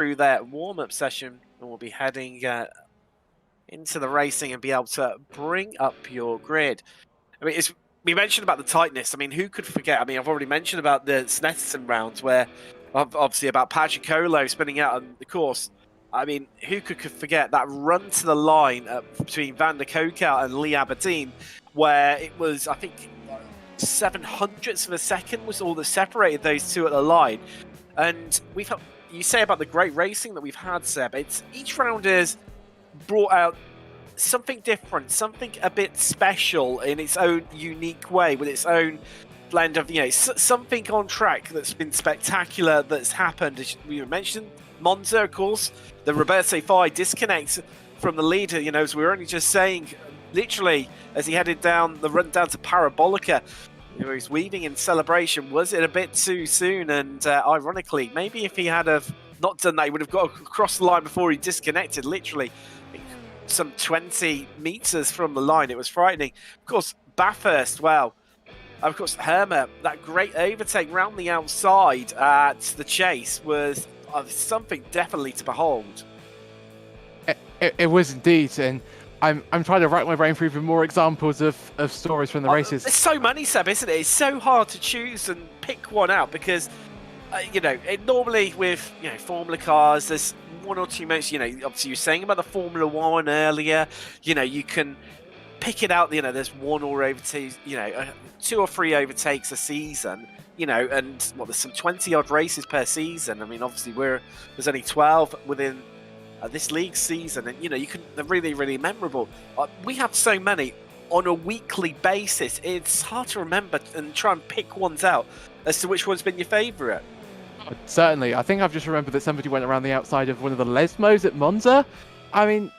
through their warm-up session, and we'll be heading into the racing and be able to bring up your grid. I mean, we mentioned about the tightness. I mean, who could forget? I mean, I've already mentioned about the Snetterton rounds where, obviously, about Patricolo spinning out on the course. I mean, who could forget that run to the line between Van der Kokel and Lee Aberdeen, where it was, I think, 700ths of a second was all that separated those two at the line. And you say about the great racing that we've had, Seb, it's each round has brought out something different, something a bit special in its own unique way, with its own blend of, something on track that's been spectacular that's happened. As we mentioned, Monza, of course, the Roberto Fai disconnect from the leader, as we were only just saying, literally, as he headed down the run down to Parabolica, he was weaving in celebration. Was it a bit too soon? And ironically, maybe if he had not done that, he would have got across the line before he disconnected, literally some 20 meters from the line. It was frightening. Of course, Bathurst, well, of course, Hermer, that great overtake round the outside at the chase was something definitely to behold. It was indeed, and I'm trying to rack my brain for even more examples of stories from the races. There's so many, Seb, isn't it? It's so hard to choose and pick one out because, normally with Formula cars, there's one or two moments. Obviously you were saying about the Formula One earlier. You can pick it out. There's one or overtakes. 2 or 3 overtakes a season. And there's some 20 odd races per season. I mean, obviously there's only 12 within this league season, and they're really, really memorable. We have so many on a weekly basis. It's hard to remember and try and pick ones out as to which one's been your favourite. Certainly, I think I've just remembered that somebody went around the outside of one of the Lesmos at Monza. I mean,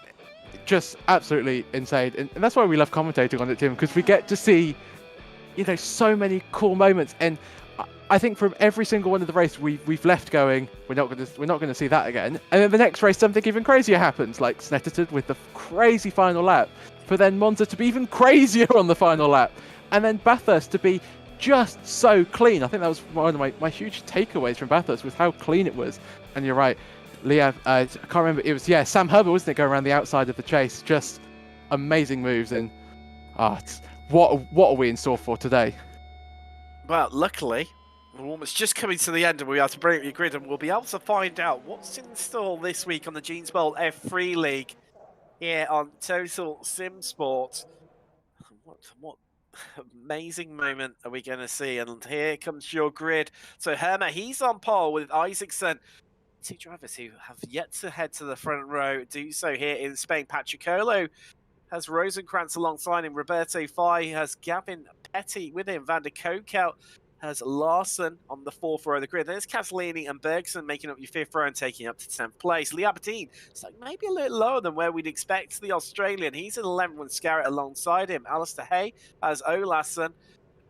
just absolutely insane, and that's why we love commentating on it, Tim, because we get to see, so many cool moments. And I think from every single one of the race, we've left going, we're not going to see that again. And then the next race, something even crazier happens, like Snetterton with the crazy final lap, for then Monza to be even crazier on the final lap, and then Bathurst to be just so clean. I think that was one of my huge takeaways from Bathurst, was how clean it was. And you're right, Leah, I can't remember, it was Sam Herbert, wasn't it, going around the outside of the chase? Just amazing moves. And what are we in store for today? Well, luckily, we're almost just coming to the end, and we have to bring up your grid, and we'll be able to find out what's in store this week on the Jeans Bowl F3 League here on Total Sim Sport. What amazing moment are we going to see? And here comes your grid. So Hermer, he's on pole with Isaacson. 2 drivers who have yet to head to the front row do so here in Spain. Patricolo has Rosenkrantz alongside him. Roberto Fai has Gavin Petty with him. Van der Kokel has Larson on the 4th row of the grid. There's Castellini and Bergson making up your 5th row and taking up to 10th place. Lee Aberdeen, so maybe a little lower than where we'd expect the Australian. He's in 11th with Scarrett alongside him. Alistair Hay has Olassen.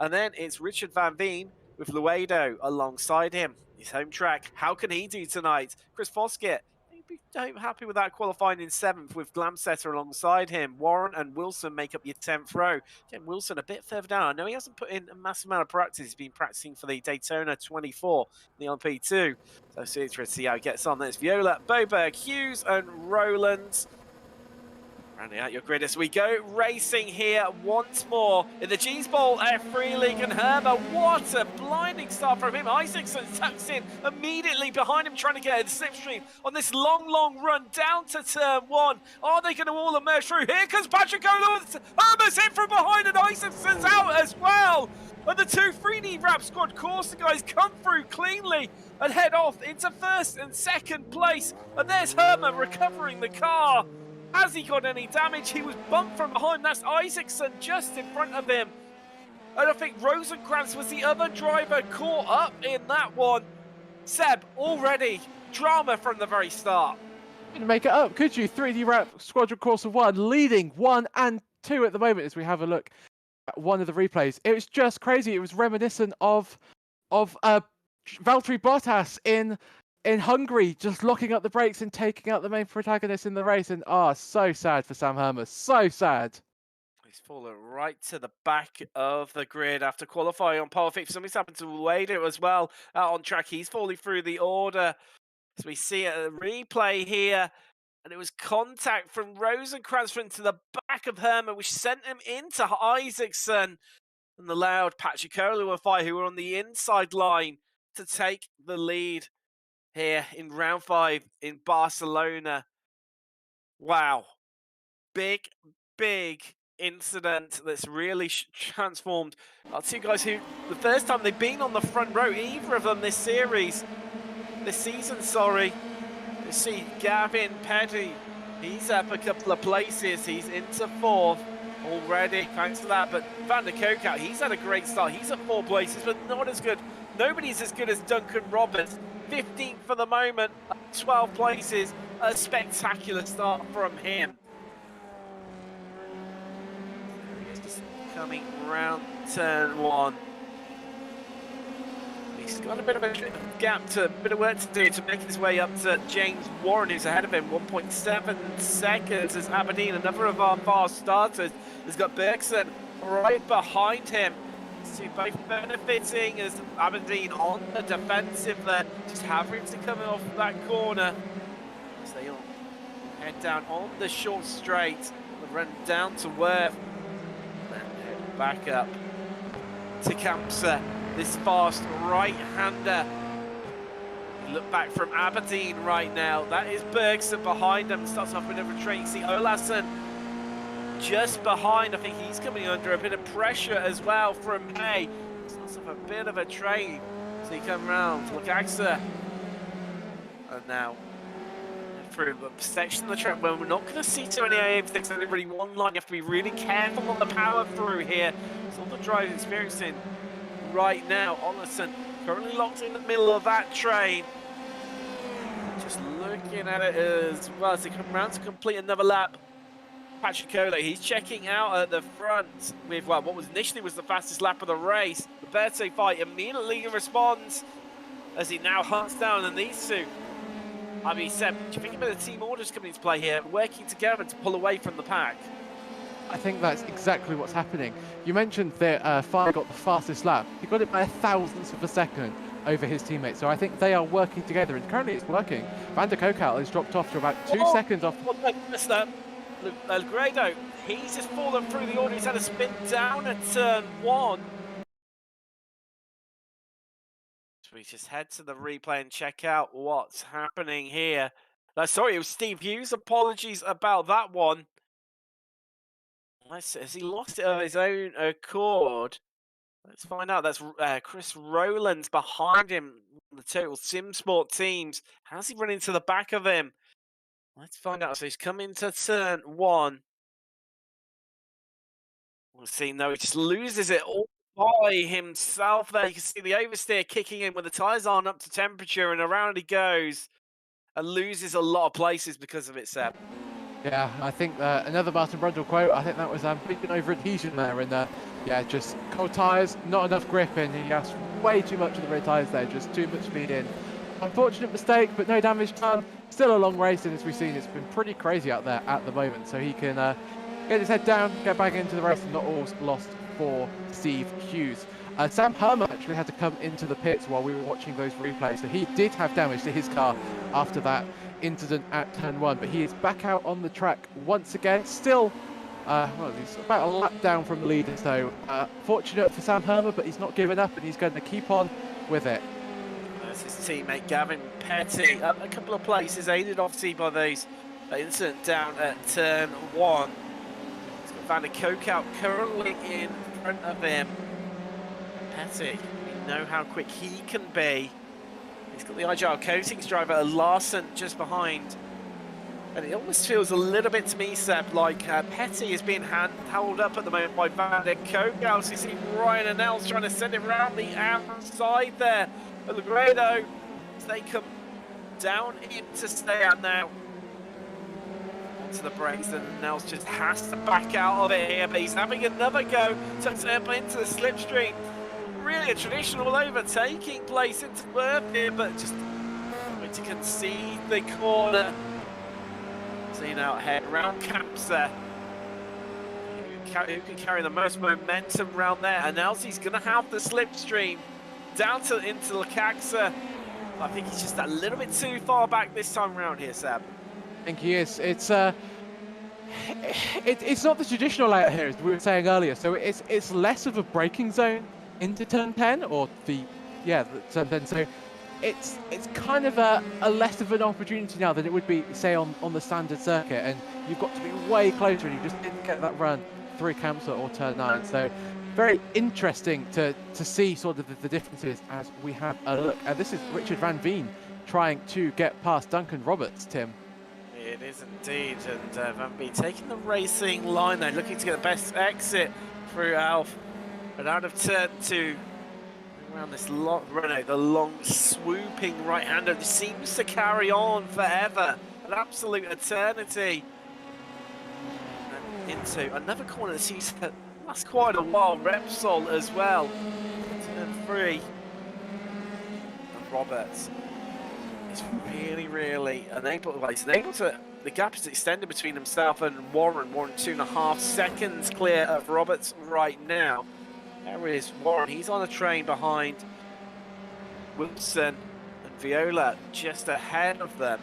And then it's Richard Van Veen with Luedo alongside him. His home track. How can he do tonight? Chris Foskett, maybe happy with that, qualifying in 7th with Glamsetter alongside him. Warren and Wilson make up your 10th row. Again, Wilson a bit further down. I know he hasn't put in a massive amount of practice. He's been practicing for the Daytona 24, the LP2. So it's interesting to see how he gets on. There's Viola, Boberg, Hughes and Rowlands. Rounding out your grid as we go racing here once more in the Jeans Bowl F3 League. And Hermer, what a blinding start from him. Isaacson tucks in immediately behind him, trying to get a slipstream on this long run down to turn 1. Are they going to all emerge through? Here comes Patrick Owens. Hermer's in from behind, and Isaacson's out as well. And the 2 3D Rap Squad Corsa guys come through cleanly and head off into 1st and 2nd place. And there's Hermer recovering the car. Has he got any damage? He was bumped from behind. That's Isaacson just in front of him. And I think Rosenkrantz was the other driver caught up in that one. Seb, already drama from the very start. Couldn't make it up, could you? 3D Rap Squadron Corsa 1 leading 1 and 2 at the moment as we have a look at one of the replays. It was just crazy. It was reminiscent of Valtteri Bottas in Hungary, just locking up the brakes and taking out the main protagonist in the race. And so sad for Sam Hermer, so sad. He's fallen right to the back of the grid after qualifying on pole. Something's happened to Luedo as well out on track. He's falling through the order. So we see a replay here, and it was contact from Rosencrantz into the back of Herman, which sent him into Isaacson. And allowed Patrick who were on the inside line, to take the lead here in round 5 in Barcelona. Wow. Big incident that's really transformed our two guys who, the first time they've been on the front row, either of them this season, sorry. You see Gavin Petty, he's up a couple of places, he's into 4th already, thanks to that. But Van der Kokout, he's had a great start. He's at 4 places, but not as good. Nobody's as good as Duncan Roberts. 15th for the moment, 12 places. A spectacular start from him. He's just coming round turn 1. He's got a bit of a gap, a bit of work to do to make his way up to James Warren, who's ahead of him. 1.7 seconds as Aberdeen, another of our fast starters, has got Bergson right behind him. So both benefiting as Aberdeen on the defensive there, just having to come off that corner as they all head down on the short straight, run down to Worth, and head back up to Campsa. This fast right-hander. You look back from Aberdeen right now. That is Bergson behind him. Starts off with a retreat. You see Olason just behind. I think he's coming under a bit of pressure as well from Hay. Starts off a bit of a trade. So you come round to Lukaxa. And now through the section of the track where we're not going to see too many AA6 in really one line. You have to be really careful on the power through here. It's all the drive experiencing right now. Olason currently locked in the middle of that train. Just looking at it as well as they come around to complete another lap. Patrick Kola, he's checking out at the front with what was initially the fastest lap of the race. The Berto fight immediately responds as he now hunts down, and these two, I mean, Seb, do you think about the team orders coming into play here, working together to pull away from the pack? I think that's exactly what's happening. You mentioned that Fire got the fastest lap. He got it by 1,000th of a second over his teammates. So I think they are working together, and currently it's working. Van der Kokout has dropped off to about 2 seconds off. Missed that. Grado, he's just fallen through the order. He's had a spin down at turn 1. So we just head to the replay and check out what's happening here. Sorry, it was Steve Hughes. Apologies about that one. Has he lost it of his own accord? Let's find out. That's Chris Rowlands behind him. The Total Sim Sport teams. How's he run into the back of him? Let's find out. So he's come into turn 1. We'll see. No, he just loses it all by himself there. You can see the oversteer kicking in when the tyres aren't up to temperature, and around he goes and loses a lot of places because of it, Seb. Yeah, I think another Martin Brundle quote. I think that was bleeding over adhesion there, and yeah, just cold tyres, not enough grip, and he has way too much of the rear tyres there, just too much speed in. Unfortunate mistake, but no damage done. Still a long race, and as we've seen, it's been pretty crazy out there at the moment. So he can get his head down, get back into the race, and not all lost for Steve Hughes. Sam Herman actually had to come into the pits while we were watching those replays, so he did have damage to his car after that incident at turn 1, but he is back out on the track once again. Still, well, he's about a lap down from the leader, so fortunate for Sam Herman, but he's not giving up, and he's going to keep on with it. That's his teammate Gavin Petty up a couple of places, aided obviously by those incident down at turn 1. He's got Van der Kokout currently in front of him. Petty, we know how quick he can be. He's got the Agile Coatings driver Larson just behind. And it almost feels a little bit to me, Seb, like Petty is being held up at the moment by Van der Kokout. So you see Ryan and Els trying to send it round the outside there. But Lagredo, as they come down in to stay out now. Onto the brakes, and Nels just has to back out of it here. But he's having another go to turn into the slipstream. Really a traditional overtaking place into Worth here, but just going to concede the corner. So you now head around Campsa. Who can carry the most momentum around there? And Elsie's going to have the slipstream down to into Lukaxa. I think he's just a little bit too far back this time around here, Seb. I think he is. It's not the traditional layout here, as we were saying earlier. So it's less of a braking zone into turn 10, or the turn 10. So it's kind of a less of an opportunity now than it would be, say, on the standard circuit, and you've got to be way closer, and you just didn't get that run through Kamsa or turn 9. So very interesting to see sort of the differences as we have a look. And this is Richard Van Veen trying to get past Duncan Roberts, Tim. It is indeed, and Van Veen taking the racing line there, looking to get the best exit through Alf. But out of turn 2, around this Renault, the long swooping right-hander just seems to carry on forever, an absolute eternity. And into another corner that seems to last quite a while, Repsol as well. Turn 3. And Roberts is really unable to, the gap is extended between himself and Warren. Warren 2.5 seconds clear of Roberts right now. There is Warren, he's on a train behind Wilson and Viola just ahead of them.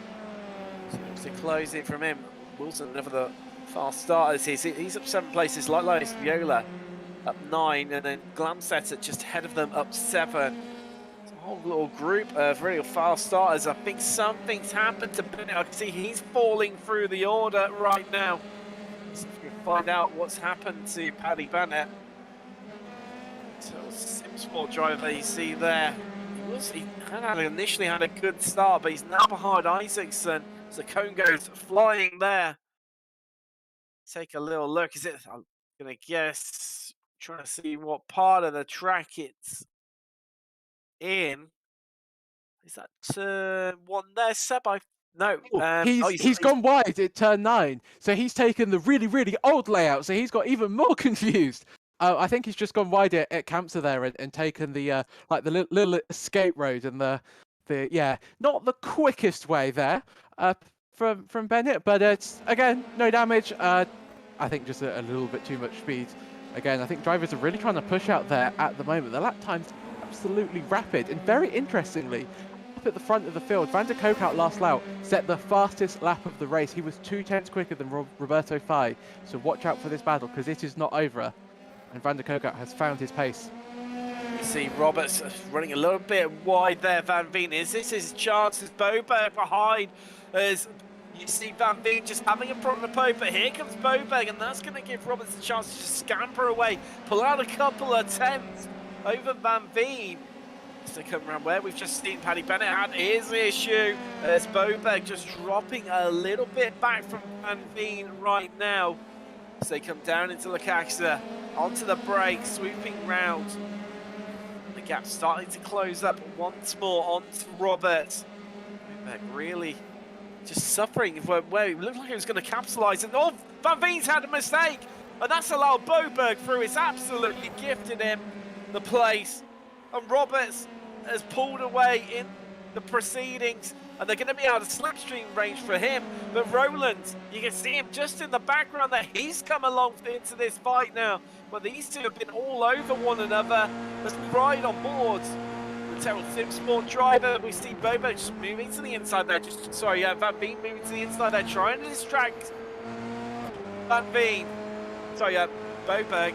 So closing from him. Wilson, never the fast starters. He's up 7 places, likewise Viola up 9, and then Glamsetter just ahead of them up 7. It's a whole little group of really fast starters. I think something's happened to Bennett. I can see he's falling through the order right now. So we can find out what's happened to Paddy Bennett. So SimSport driver you see there, he initially had a good start, but he's now behind Isaacson. So cone goes flying there. Take a little look. Is it? I'm gonna guess. Trying to see what part of the track it's in. Is that turn 1 there, Seb? No. He's gone wide at turn 9, so he's taken the really old layout. So he's got even more confused. I think he's just gone wide at Kamsa there and taken the like the little escape road and the not the quickest way there from Bennett, but it's again no damage. I think just a little bit too much speed. Again, I think drivers are really trying to push out there at the moment. The lap time's absolutely rapid, and very interestingly, up at the front of the field, Van der Koekout last lap set the fastest lap of the race. He was 2/10 quicker than Roberto Fai, so watch out for this battle because it is not over. And Van der Koekout has found his pace. You see Roberts running a little bit wide there, Van Veen. Is this his chance? Is Boberg behind? As you see Van Veen just having a problem with Pope, but here comes Boberg, and that's going to give Roberts a chance to just scamper away, pull out a couple of tenths over Van Veen. To come around where we've just seen Paddy Bennett had his issue. As Boberg just dropping a little bit back from Van Veen right now. As they come down into Lakaxa, onto the brake, swooping round. The gap starting to close up once more onto Roberts. Really just suffering where it looked like he was going to capitalise. And oh, Van Veen's had a mistake. And that's allowed Boberg through. It's absolutely gifted him the place. And Roberts has pulled away in the proceedings. And they're going to be out of slipstream range for him. But Roland, you can see him just in the background there. He's come along into this fight now. But these two have been all over one another. There's pride on board. The Terrell SimSport driver, we see Boberg just moving to the inside there. Van Veen moving to the inside there, trying to distract Van Veen. Boberg.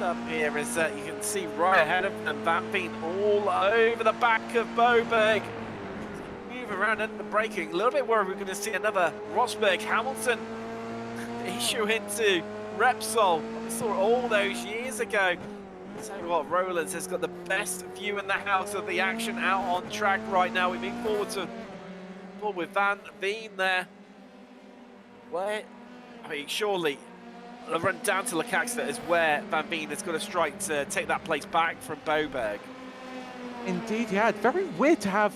Up here as you can see right ahead of them, Van Veen all over the back of Boberg. Move around under the braking, a little bit worried we're going to see another Rosberg Hamilton issue into Repsol. We saw it all those years ago. Tell you what, Rollins has got the best view in the house of the action out on track right now. We move forward with Van Veen there. Surely the run down to Lakaxa is where Van Veen has got a strike to take that place back from Boberg. Indeed, yeah. Very weird to have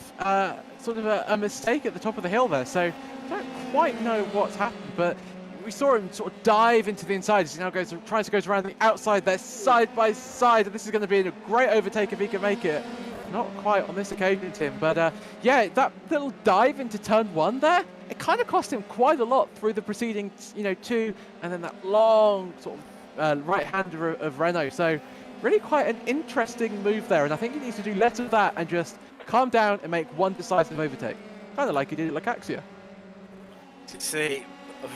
sort of a mistake at the top of the hill there. So I don't quite know what's happened, but we saw him sort of dive into the inside as he now tries to go around the outside there, side by side. And this is going to be a great overtake if he can make it. Not quite on this occasion, Tim, but yeah, that little dive into turn 1 there, it kind of cost him quite a lot through the preceding, 2, and then that long sort of right-hander of Renault. So really quite an interesting move there, and I think he needs to do less of that and just calm down and make one decisive overtake, kind of like he did at Lucaxia. To see,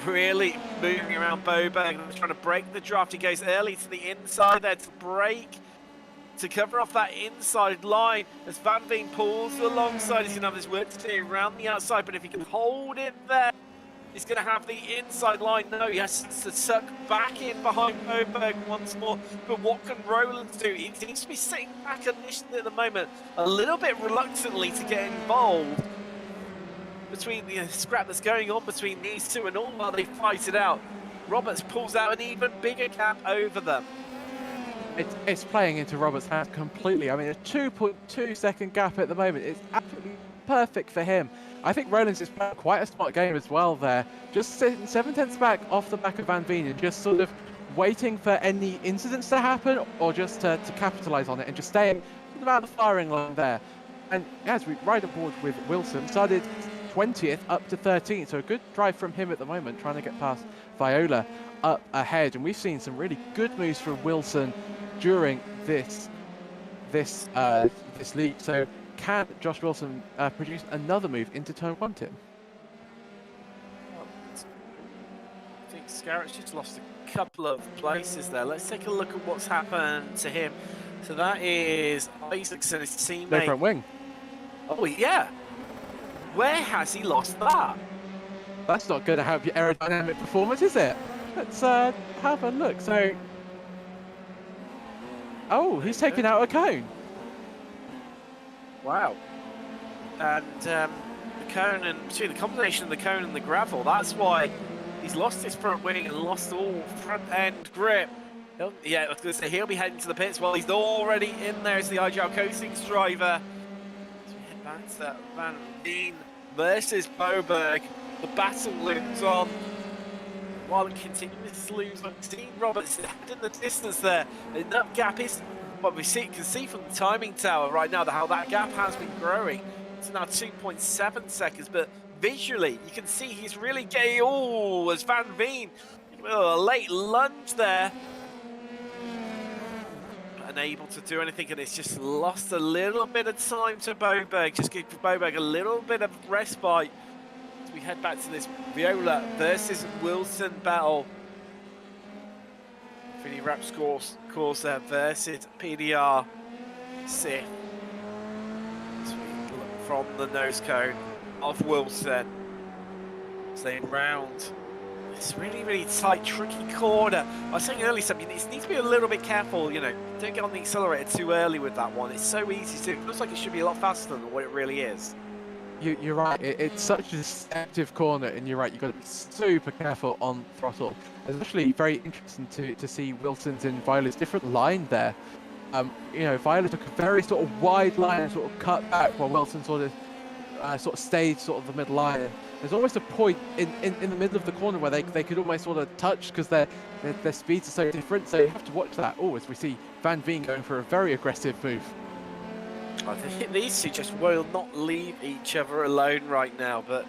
really moving around Boberg, trying to break the draft. He goes early to the inside there to break, to cover off that inside line. As Van Veen pulls alongside, he's going to have this work to do around the outside, but if he can hold it there, he's going to have the inside line. No, he has to suck back in behind Boberg once more. But what can Roland do? He seems to be sitting back initially at the moment, a little bit reluctantly to get involved between the scrap that's going on between these two, and all while they fight it out, Roberts pulls out an even bigger gap over them. It's playing into Roberts' hands completely. I mean, a 2.2 second gap at the moment is absolutely perfect for him. I think Roland's is playing quite a smart game as well there. Just sitting 7/10 back off the back of Van Veen and just sort of waiting for any incidents to happen or just to capitalise on it and just staying sort of out of the firing line there. And as we ride aboard with Wilson, started 20th up to 13th, so a good drive from him at the moment, trying to get past Viola up ahead. And we've seen some really good moves from Wilson during this league. So can Josh Wilson produce another move into turn 1, Tim? I think Scarrett's just lost a couple of places there. Let's take a look at what's happened to him. So that is Isaacson, his teammate. No front wing. Oh yeah. Where has he lost that? That's not going to help your aerodynamic performance, is it? Let's have a look. So, oh, he's taken out a cone. Wow. And the cone, and between the combination of the cone and the gravel, that's why he's lost his front wing and lost all front end grip. Yeah, I was going to say he'll be heading to the pits. Well, he's already in there as the Agile Coastings driver. So we head back to that Van Veen versus Boberg. The battle looms on. While it continues to lose on Team Roberts in the distance there. And that gap is what we can see from the timing tower right now, how that gap has been growing. It's now 2.7 seconds, but visually you can see he's really getting, oh, as Van Veen, a late lunge there. Unable to do anything, and it's just lost a little bit of time to Boberg. Just give Boberg a little bit of respite as we head back to this Viola versus Wilson battle. Finny Raps course there versus PDR Sith. As we look from the nose cone of Wilson, staying round. It's really, really tight, tricky corner. I was saying earlier, something you need to be a little bit careful, you know, don't get on the accelerator too early with that one. It's so easy to, it looks like it should be a lot faster than what it really is. You're right, it's such a deceptive corner, and you're right, you've got to be super careful on throttle. It's actually very interesting to see Wilson's and Viola's different line there. You know, Viola took a very sort of wide line and sort of cut back, while Wilson sort of stayed sort of the middle line. There's almost a point in the middle of the corner where they could almost sort of touch because their speeds are so different. So you have to watch that. Oh, as we see Van Veen going for a very aggressive move. I think these two just will not leave each other alone right now. But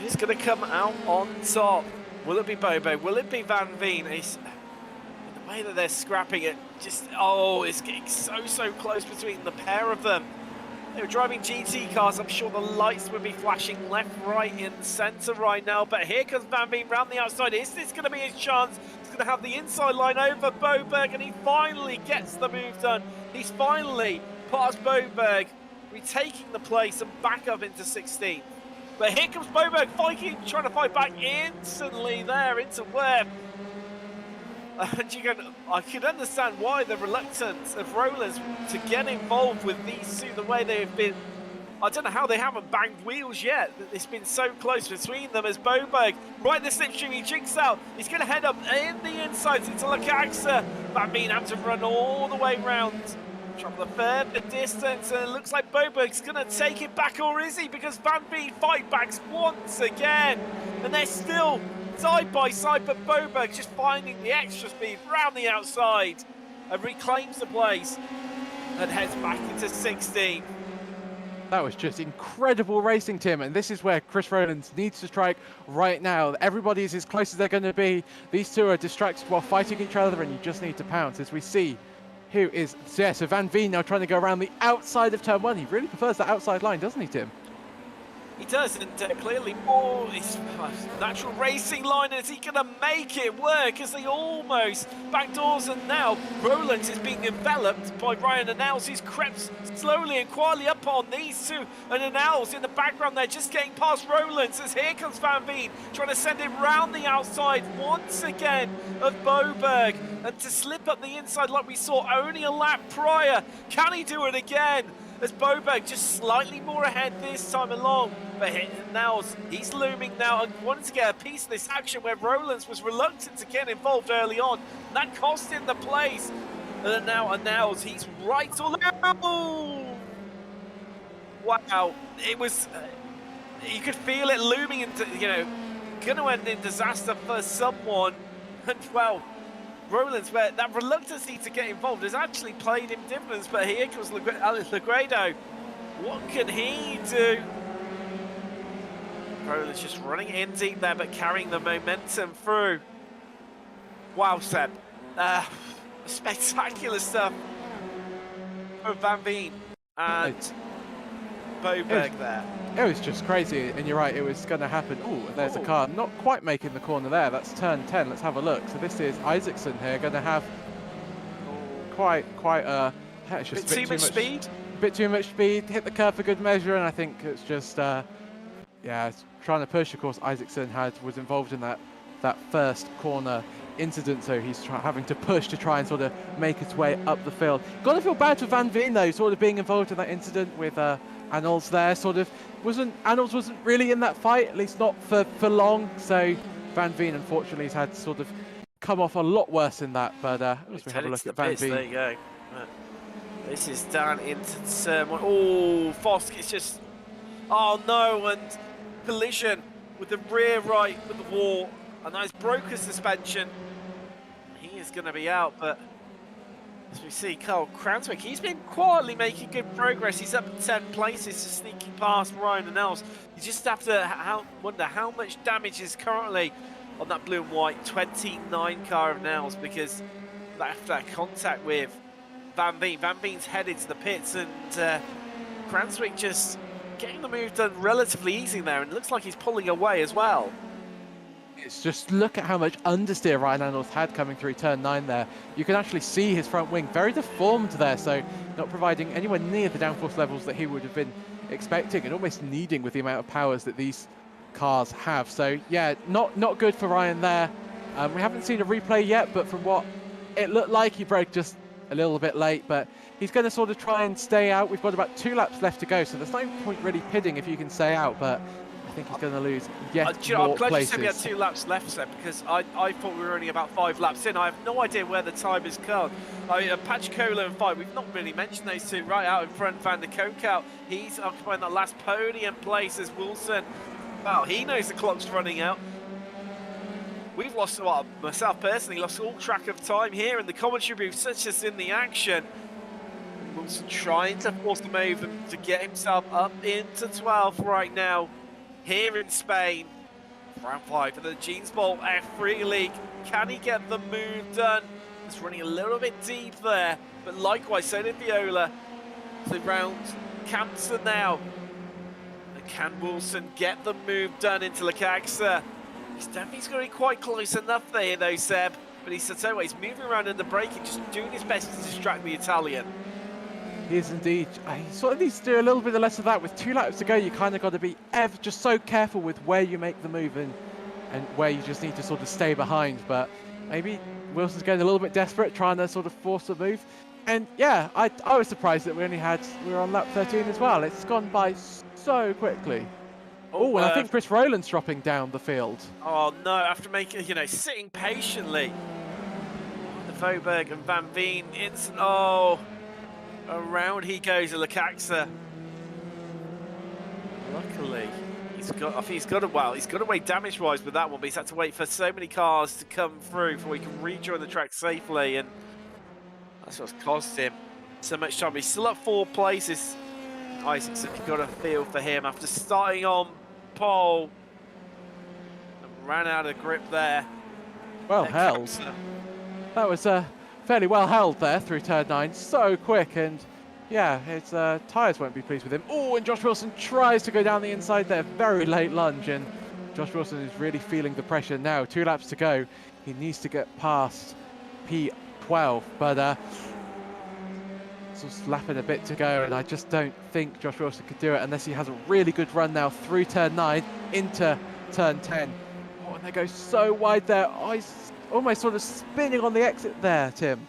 who's going to come out on top? Will it be Bobo? Will it be Van Veen? It's, the way that they're scrapping it, just, oh, it's getting so close between the pair of them. They were driving GT cars. I'm sure the lights would be flashing left, right, and centre right now. But here comes Van Veen round the outside. Is this going to be his chance? He's going to have the inside line over Boberg, and he finally gets the move done. He's finally past Boberg, retaking the place and back up into 16th. But here comes Boberg fighting, trying to fight back instantly there into Webb. And I can understand why the reluctance of Rollers to get involved with these two, the way they've been. I don't know how they haven't banged wheels yet. It's been so close between them as Boberg, right in the slipstream, he jinks out. He's going to head up in the insides into Lucaxa. Van Veen have to run all the way round, travel the further distance, and it looks like Boberg's going to take it back, or is he? Because Van Veen fight backs once again, and they're still side by side, but Boberg just finding the extra speed round the outside and reclaims the place and heads back into 16. That was just incredible racing, Tim, and this is where Chris Rowlands needs to strike right now. Everybody is as close as they're going to be. These two are distracted while fighting each other, and you just need to pounce. As we see who is, yeah, so Van Veen now trying to go around the outside of turn 1. He really prefers that outside line, doesn't he, Tim? He does, and clearly more his natural racing line. Is he going to make it work as they almost backdoors? And now Rollins is being enveloped by Ryan Annals. He's crept slowly and quietly up on these two, and Annals in the background there just getting past Rollins as here comes Van Veen trying to send him round the outside once again of Boberg, and to slip up the inside like we saw only a lap prior. Can he do it again? As Boberg just slightly more ahead this time along. But now he's looming now and wanting to get a piece of this action where Rollins was reluctant to get involved early on. And that cost him the place. And now he's right all over. Wow. It was, you could feel it looming into, you know, going to end in disaster for someone. And well, Rollins, where that reluctancy to get involved has actually played him dividends, but here comes Alex Lagredo. What can he do? Rollins just running in deep there, but carrying the momentum through. Wow, Seb. Spectacular stuff from Van Veen and Boberg there. It was just crazy, and you're right, it was going to happen. Oh, there's a car not quite making the corner there. That's turn 10. Let's have a look. So this is Isaacson here, going to have quite a bit too much speed. Bit too much speed. Hit the curve for good measure, and I think it's just yeah, it's trying to push. Of course, Isaacson was involved in that first corner incident, so he's having to push to try and sort of make his way up the field. Got to feel bad for Van Veen though, sort of being involved in that incident with Annals there. Annals wasn't really in that fight, at least not for long. So Van Veen unfortunately has had sort of come off a lot worse in that. But let's have a look at Van Veen. There you go. This is down into turn 1. Oh, Fosk is just, oh no, and collision with the rear right with the wall, and that's broke his suspension. He is going to be out, but as we see, Carl Cranswick, he's been quietly making good progress. He's up in 10 places, just sneaking past Ryan and else. You just have to wonder how much damage is currently on that blue and white 29 car of Nels, because after that contact with Van Veen, Van Veen's headed to the pits, and Cranswick just getting the move done relatively easy there, and it looks like he's pulling away as well. It's just look at how much understeer Ryan Annals had coming through turn 9 there. You can actually see his front wing very deformed there, so not providing anywhere near the downforce levels that he would have been expecting, and almost needing with the amount of powers that these cars have. So yeah, not good for Ryan there. We haven't seen a replay yet, but from what it looked like, he broke just a little bit late, but he's going to sort of try and stay out. We've got about 2 laps left to go, so there's no point really pitting if you can stay out, but I think he's going to lose yet more I'm glad places. you said we had 2 laps left, Seb, because I thought we were only about 5 laps in. I have no idea where the time has gone. Pacicola and 5, we've not really mentioned those two. Right out in front, Van der Kook out. He's occupying that last podium place as Wilson. Well, he knows the clock's running out. We've lost, well, myself personally, lost all track of time here in the commentary booth, such as in the action. Wilson trying to force the move to get himself up into 12th right now. Here in Spain, round 5 for the Jeans Bowl F3 League. Can he get the move done? It's running a little bit deep there, but likewise, so did Viola. So round Campson now. And can Wilson get the move done into Lecaxa? He's definitely going to be quite close enough there, though, Seb. But he's moving around in the braking, just doing his best to distract the Italian. He is indeed. He sort of needs to do a little bit less of that. With 2 laps to go, you kind of got to be just so careful with where you make the move and where you just need to sort of stay behind. But maybe Wilson's getting a little bit desperate, trying to sort of force a move. And yeah, I was surprised that we were on lap 13 as well. It's gone by so quickly. Oh, and I think Chris Rowland's dropping down the field. Oh no, after making, sitting patiently. The Voberg and Van Veen, around he goes, Lecaxa. Luckily, he's got away damage-wise with that one, but he's had to wait for so many cars to come through before he can rejoin the track safely, and that's what's cost him so much time. He's still at 4 places. Isaacson got a feel for him after starting on pole and ran out of grip there. Well, hell, that was fairly well held there through turn 9, so quick, and yeah, his tyres won't be pleased with him. Oh, and Josh Wilson tries to go down the inside there, very late lunge, and Josh Wilson is really feeling the pressure now. 2 laps to go. He needs to get past P12, but just lapping a bit to go, and I just don't think Josh Wilson could do it unless he has a really good run now through turn 9 into turn 10. Oh, and they go so wide there. Oh, he's almost sort of spinning on the exit there, Tim.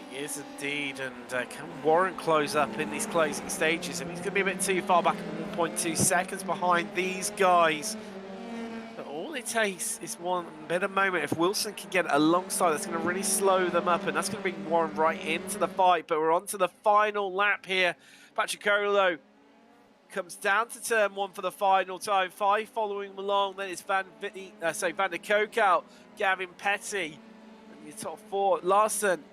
He is indeed, and can Warren close up in these closing stages? I mean, he's going to be a bit too far back, 1.2 seconds behind these guys. But all it takes is one bit of moment. If Wilson can get alongside, that's going to really slow them up, and that's going to bring Warren right into the fight. But we're on to the final lap here. Patricolo comes down to turn 1 for the final time. 5 following him along. Then it's Van der Kokout, Gavin Petty, and your top 4. Larson,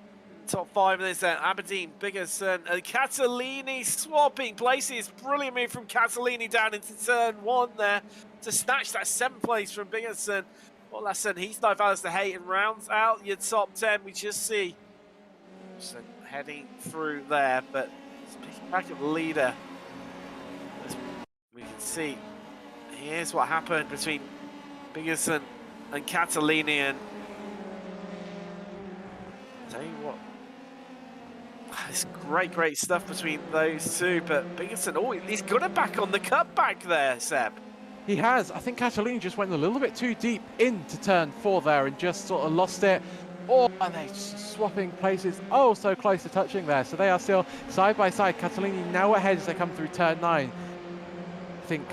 top 5, and there's Aberdeen, Biggerson, and Catalini swapping places. Brilliant move from Catalini down into turn 1 there to snatch that 7th place from Biggerson. Well, that's he's now Alistair Hayton rounds out your top 10. We just see Wilson heading through there, but speaking back of the leader, as we can see, here's what happened between Biggerson and Catalini, and I'll tell you what, it's great stuff between those two. But Biggerson, oh, he's got it back on the cutback there, Seb. He has. I think Catalini just went a little bit too deep into turn 4 there and just sort of lost it. Oh, and they're swapping places. Oh, so close to touching there. So they are still side by side. Catalini now ahead as they come through turn 9. I think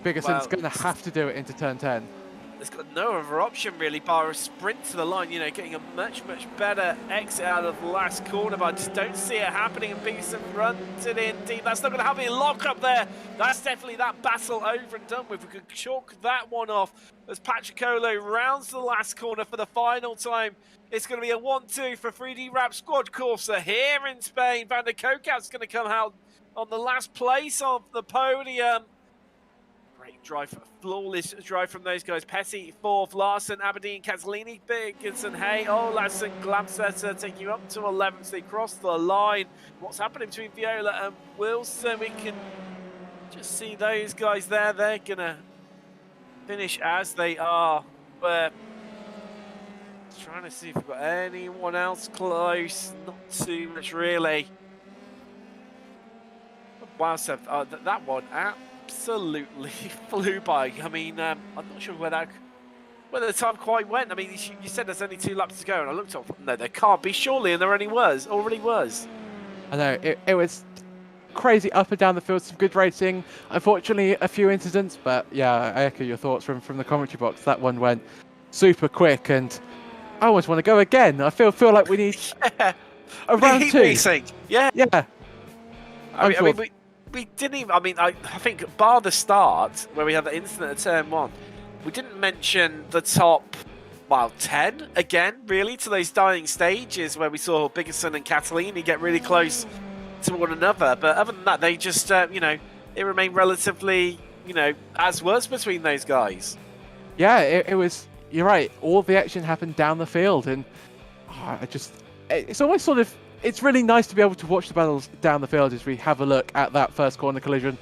Biggerson's going to have to do it into turn 10. There's got no other option really bar a sprint to the line, you know, getting a much better exit out of the last corner, but I just don't see it happening, and Biggerson runs it in deep. That's not going to have any lock up there. That's definitely that battle over and done with. We could chalk that one off as Patricolo rounds the last corner for the final time. It's going to be a 1-2 for 3D Rap Squad Corsa here in Spain. Van der Kokout's going to come out on the last place of the podium. Great drive, flawless drive from those guys. Petty 4th, Larson, Aberdeen, Catalini, Biggerson, Hay, Olassen, Glamsetter taking you up to 11th. They cross the line. What's happening between Viola and Wilson? We can just see those guys there. They're going to finish as they are. We're trying to see if we've got anyone else close. Not too much, really. Wow, Seb, that one absolutely flew by. I mean, I'm not sure where the time quite went. I mean, you said there's only 2 laps to go, and I looked up. No, there can't be, surely, and there already was. I know, it was crazy up and down the field, some good racing. Unfortunately, a few incidents, but yeah, I echo your thoughts from the commentary box. That one went super quick, and I almost want to go again. I feel like we need a round 2. Racing. Yeah. I mean, sure. we didn't even, I think bar the start where we had the incident at turn 1, we didn't mention the top, 10 again, really, to those dying stages where we saw Biggerson and Catalini get really close to one another. But other than that, they just, it remained relatively, as was between those guys. Yeah, it was, you're right, all the action happened down the field, and it's almost sort of, it's really nice to be able to watch the battles down the field as we have a look at that first corner collision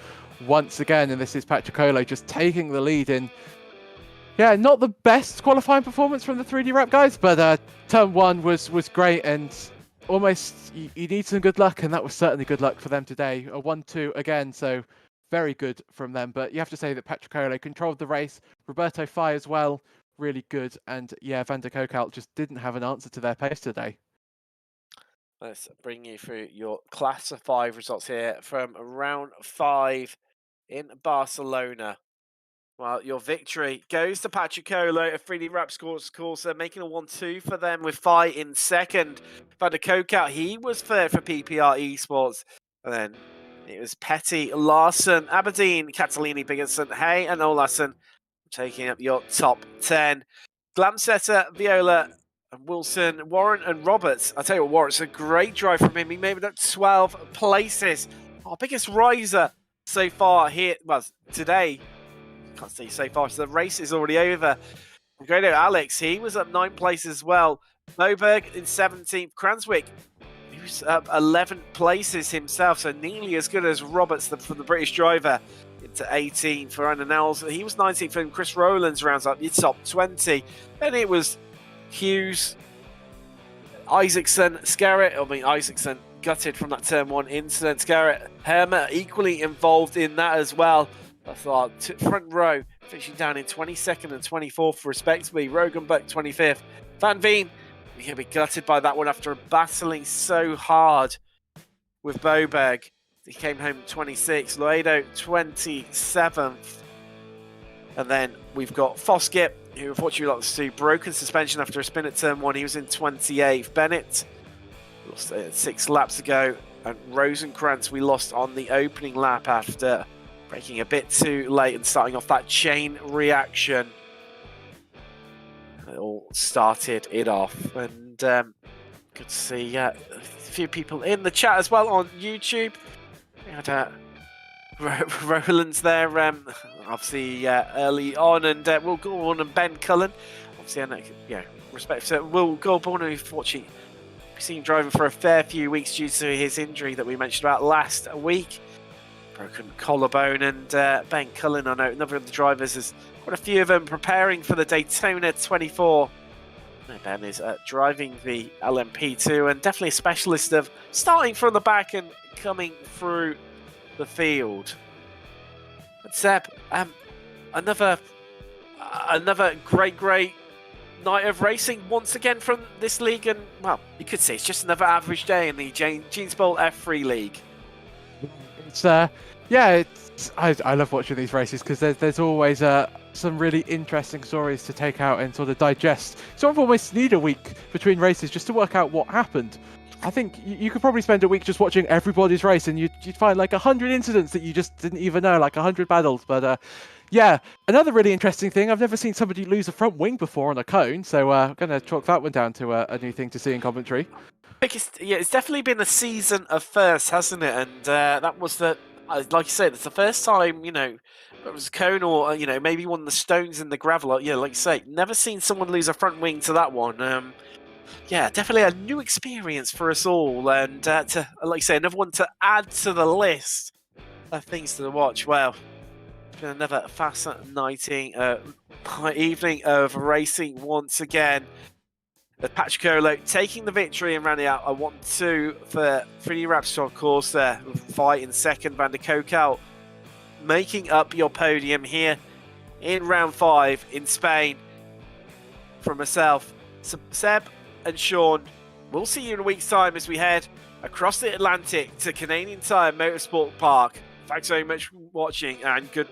once again. And this is Patricolo just taking the lead in. Yeah, not the best qualifying performance from the 3D Rap guys, but turn 1 was great, and almost you need some good luck, and that was certainly good luck for them today. A 1-2 again, so very good from them. But you have to say that Patricolo controlled the race. Roberto Fai as well, really good. And yeah, Van der Kokout just didn't have an answer to their pace today. Let's bring you through your Class 5 results here from round 5 in Barcelona. Well, your victory goes to Patricolo, a 3D Rap Corsa, making a 1-2 for them with Fai in second. Van der Kokout, he was third for PPR Esports. And then it was Petty, Larson, Aberdeen, Catalini, Biggerson, Hay, and Olassen taking up your top 10. Glamsetter, Viola, and Wilson, Warren, and Roberts. I tell you what, Warren's a great drive from him. He made it up 12 places. Our biggest riser so far here, well, today. Can't say so far, so the race is already over. Great Alex, he was up 9 places as well. Moberg in 17th. Cranswick, he was up 11 places himself, so nearly as good as Roberts for the British driver. Into 18th for Anna Nels. He was 19th, and Chris Rowlands rounds up the top 20. Then it was Hughes, Isaacson, Scarrett. Isaacson gutted from that turn 1 incident. Scarrett, Hermer equally involved in that as well. I thought front row finishing down in 22nd and 24th respectively. Rogenbuck 25th. Van Veen, he's going to be gutted by that one after battling so hard with Boberg. He came home 26th. Loedo 27th. And then we've got Foskett, who unfortunately lost to broken suspension after a spin at turn 1. He was in 28th. Bennett lost 6 laps ago. And Rosenkrantz we lost on the opening lap after breaking a bit too late and starting off that chain reaction. It all started it off. And good to see a few people in the chat as well on YouTube. We had Rowlands there, obviously early on, and Will Gorborn and Ben Cullen. Obviously, respect to Will Gorborn, who unfortunately we've seen driving for a fair few weeks due to his injury that we mentioned about last week. Broken collarbone, and Ben Cullen, I know another of the drivers, has quite a few of them preparing for the Daytona 24. Ben is driving the LMP2 and definitely a specialist of starting from the back and coming through the field. But Seb, another great night of racing once again from this league, and well, you could say it's just another average day in the Jeans Bowl F3 League. It's I love watching these races because there's always some really interesting stories to take out and sort of digest. Sort of almost need a week between races just to work out what happened. I think you could probably spend a week just watching everybody's race, and you'd find like 100 incidents that you just didn't even know, like 100 battles. But yeah, another really interesting thing, I've never seen somebody lose a front wing before on a cone, so I'm going to chalk that one down to a new thing to see in commentary. It's definitely been a season of firsts, hasn't it? And that was like you said, it's the first time, it was a cone or, maybe one of the stones in the gravel. Like you say, never seen someone lose a front wing to that one. Definitely a new experience for us all. And like you say, another one to add to the list of things to watch. Well, it's been another fascinating evening of racing once again. Patricolo taking the victory and rounding out a 1-2 for 3 laps, of course, there. Fight in second, Van der Kokal making up your podium here in round 5 in Spain. From myself, Seb and Sean, we'll see you in a week's time as we head across the Atlantic to Canadian Tire Motorsport Park. Thanks very much for watching, and good night.